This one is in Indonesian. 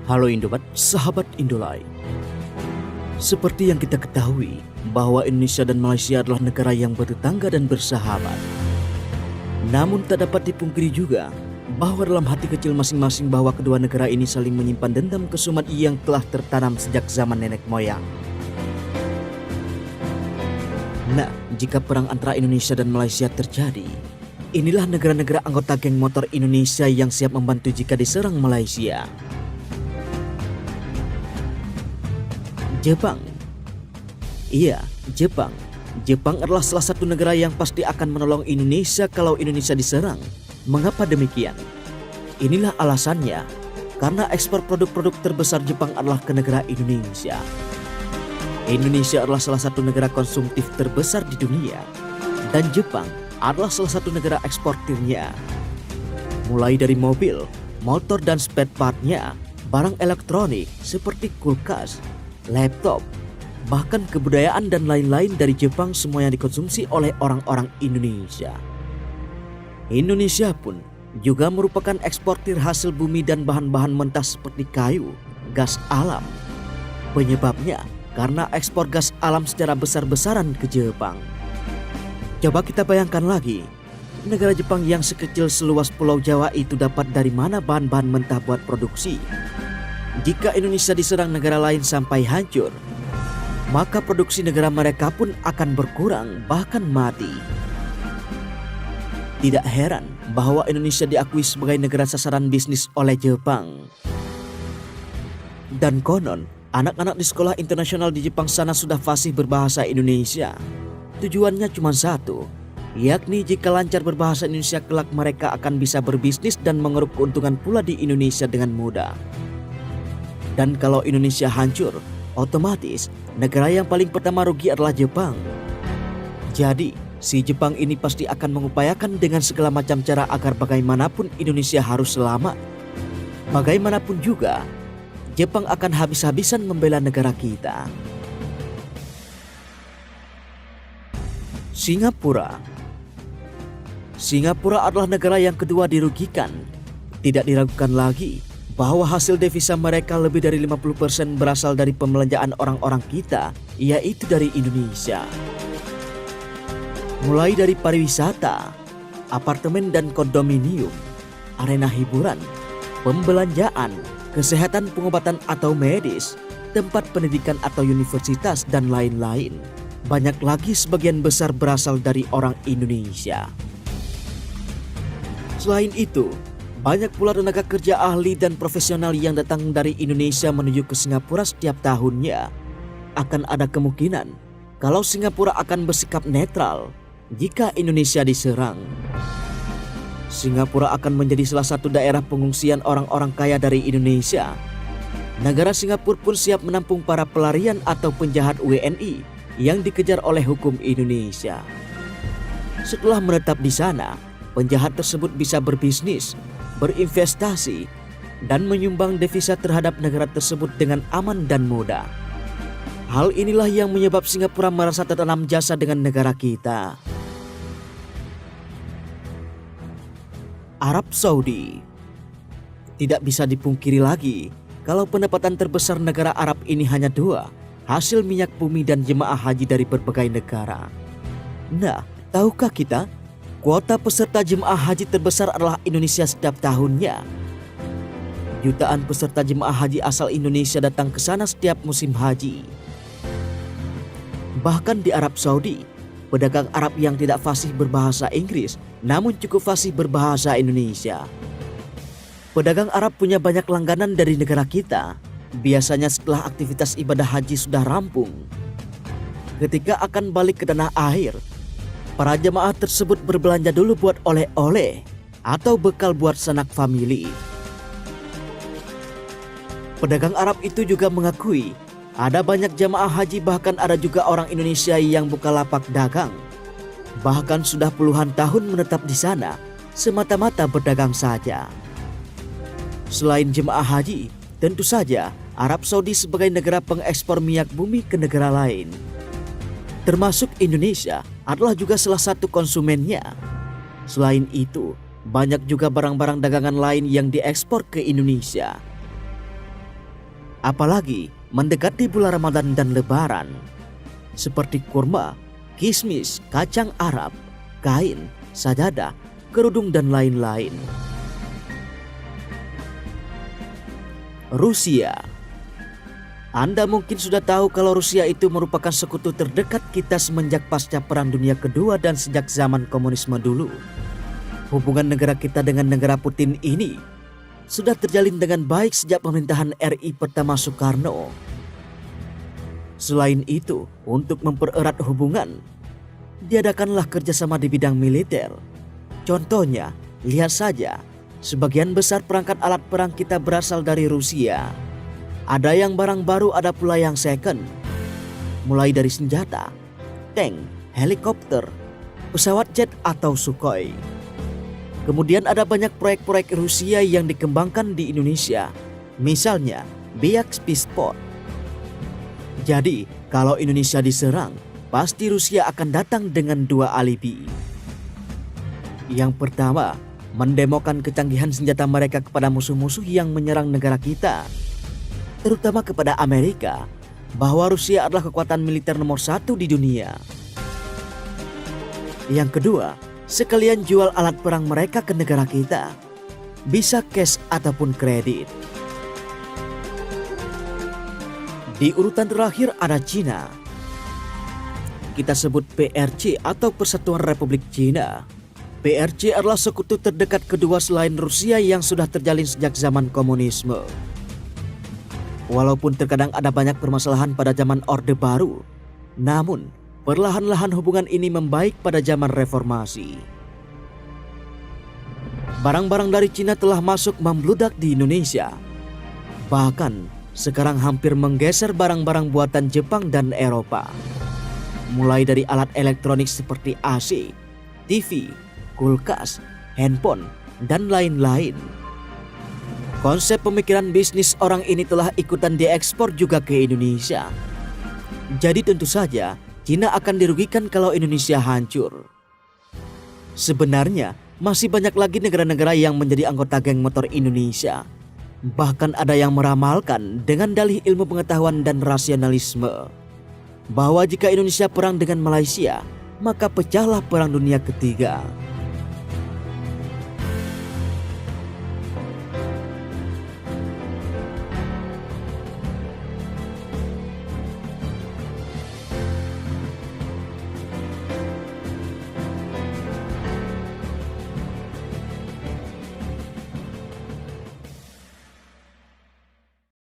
Halo Indobat, sahabat Indolai. Seperti yang kita ketahui bahwa Indonesia dan Malaysia adalah negara yang bertetangga dan bersahabat. Namun tak dapat dipungkiri juga bahwa dalam hati kecil masing-masing bahwa kedua negara ini saling menyimpan dendam kesumat yang telah tertanam sejak zaman nenek moyang. Nah, jika perang antara Indonesia dan Malaysia terjadi, inilah negara-negara anggota geng motor Indonesia yang siap membantu jika diserang Malaysia. Jepang. Iya, Jepang. Jepang adalah salah satu negara yang pasti akan menolong Indonesia kalau Indonesia diserang. Mengapa demikian? Inilah alasannya, karena ekspor produk-produk terbesar Jepang adalah ke negara Indonesia. Indonesia adalah salah satu negara konsumtif terbesar di dunia, dan Jepang adalah salah satu negara eksportirnya. Mulai dari mobil, motor dan spare part-nya, barang elektronik seperti kulkas, laptop, bahkan kebudayaan dan lain-lain dari Jepang semuanya dikonsumsi oleh orang-orang Indonesia. Indonesia pun juga merupakan eksportir hasil bumi dan bahan-bahan mentah seperti kayu, gas alam. Penyebabnya karena ekspor gas alam secara besar-besaran ke Jepang. Coba kita bayangkan lagi, negara Jepang yang sekecil seluas Pulau Jawa itu dapat dari mana bahan-bahan mentah buat produksi? Jika Indonesia diserang negara lain sampai hancur, maka produksi negara mereka pun akan berkurang, bahkan mati. Tidak heran bahwa Indonesia diakui sebagai negara sasaran bisnis oleh Jepang. Dan konon, anak-anak di sekolah internasional di Jepang sana sudah fasih berbahasa Indonesia. Tujuannya cuma satu, yakni jika lancar berbahasa Indonesia kelak mereka akan bisa berbisnis dan mengeruk keuntungan pula di Indonesia dengan mudah. Dan kalau Indonesia hancur, otomatis negara yang paling pertama rugi adalah Jepang. Jadi, si Jepang ini pasti akan mengupayakan dengan segala macam cara agar bagaimanapun Indonesia harus selamat. Bagaimanapun juga, Jepang akan habis-habisan membela negara kita. Singapura. Singapura adalah negara yang kedua dirugikan. Tidak diragukan lagi bahwa hasil devisa mereka lebih dari 50% berasal dari pembelanjaan orang-orang kita, yaitu dari Indonesia. Mulai dari pariwisata, apartemen dan kondominium, arena hiburan, pembelanjaan, kesehatan pengobatan atau medis, tempat pendidikan atau universitas dan lain-lain. Banyak lagi sebagian besar berasal dari orang Indonesia. Selain itu, banyak pula tenaga kerja ahli dan profesional yang datang dari Indonesia menuju ke Singapura setiap tahunnya. Akan ada kemungkinan kalau Singapura akan bersikap netral jika Indonesia diserang. Singapura akan menjadi salah satu daerah pengungsian orang-orang kaya dari Indonesia. Negara Singapura pun siap menampung para pelarian atau penjahat WNI yang dikejar oleh hukum Indonesia. Setelah menetap di sana, penjahat tersebut bisa berbisnis, berinvestasi, dan menyumbang devisa terhadap negara tersebut dengan aman dan mudah. Hal inilah yang menyebab Singapura merasa tertanam jasa dengan negara kita. Arab Saudi. Tidak bisa dipungkiri lagi kalau pendapatan terbesar negara Arab ini hanya dua, hasil minyak bumi dan jemaah haji dari berbagai negara. Nah, tahukah kita? Kuota peserta jemaah haji terbesar adalah Indonesia setiap tahunnya. Jutaan peserta jemaah haji asal Indonesia datang ke sana setiap musim haji. Bahkan di Arab Saudi, pedagang Arab yang tidak fasih berbahasa Inggris namun cukup fasih berbahasa Indonesia. Pedagang Arab punya banyak langganan dari negara kita. Biasanya setelah aktivitas ibadah haji sudah rampung, ketika akan balik ke tanah air, para jemaah tersebut berbelanja dulu buat oleh-oleh atau bekal buat sanak famili. Pedagang Arab itu juga mengakui ada banyak jemaah haji, bahkan ada juga orang Indonesia yang buka lapak dagang. Bahkan sudah puluhan tahun menetap di sana semata-mata berdagang saja. Selain jemaah haji, tentu saja Arab Saudi sebagai negara pengekspor minyak bumi ke negara lain, termasuk Indonesia, adalah juga salah satu konsumennya. Selain itu, banyak juga barang-barang dagangan lain yang diekspor ke Indonesia. Apalagi mendekati bulan Ramadan dan Lebaran, seperti kurma, kismis, kacang Arab, kain, sajadah, kerudung dan lain-lain. Rusia. Anda mungkin sudah tahu kalau Rusia itu merupakan sekutu terdekat kita semenjak pasca Perang Dunia Kedua dan sejak zaman komunisme dulu. Hubungan negara kita dengan negara Putin ini sudah terjalin dengan baik sejak pemerintahan RI pertama Soekarno. Selain itu, untuk mempererat hubungan, diadakanlah kerjasama di bidang militer. Contohnya, lihat saja, sebagian besar perangkat alat perang kita berasal dari Rusia. Ada yang barang baru, ada pula yang second. Mulai dari senjata, tank, helikopter, pesawat jet atau Sukhoi. Kemudian ada banyak proyek-proyek Rusia yang dikembangkan di Indonesia. Misalnya, Biak Spaceport. Jadi, kalau Indonesia diserang, pasti Rusia akan datang dengan dua alibi. Yang pertama, mendemokan kecanggihan senjata mereka kepada musuh-musuh yang menyerang negara kita, terutama kepada Amerika, bahwa Rusia adalah kekuatan militer nomor 1 di dunia. Yang kedua, sekalian jual alat perang mereka ke negara kita, bisa cash ataupun kredit. Di urutan terakhir ada Cina. Kita sebut PRC atau Persatuan Republik Cina. PRC adalah sekutu terdekat kedua selain Rusia yang sudah terjalin sejak zaman komunisme. Walaupun terkadang ada banyak permasalahan pada zaman Orde Baru, namun perlahan-lahan hubungan ini membaik pada zaman reformasi. Barang-barang dari Cina telah masuk membludak di Indonesia. Bahkan sekarang hampir menggeser barang-barang buatan Jepang dan Eropa. Mulai dari alat elektronik seperti AC, TV, kulkas, handphone, dan lain-lain. Konsep pemikiran bisnis orang ini telah ikutan diekspor juga ke Indonesia. Jadi tentu saja Cina akan dirugikan kalau Indonesia hancur. Sebenarnya masih banyak lagi negara-negara yang menjadi anggota geng motor Indonesia. Bahkan ada yang meramalkan dengan dalih ilmu pengetahuan dan rasionalisme bahwa jika Indonesia perang dengan Malaysia, maka pecahlah Perang Dunia Ketiga.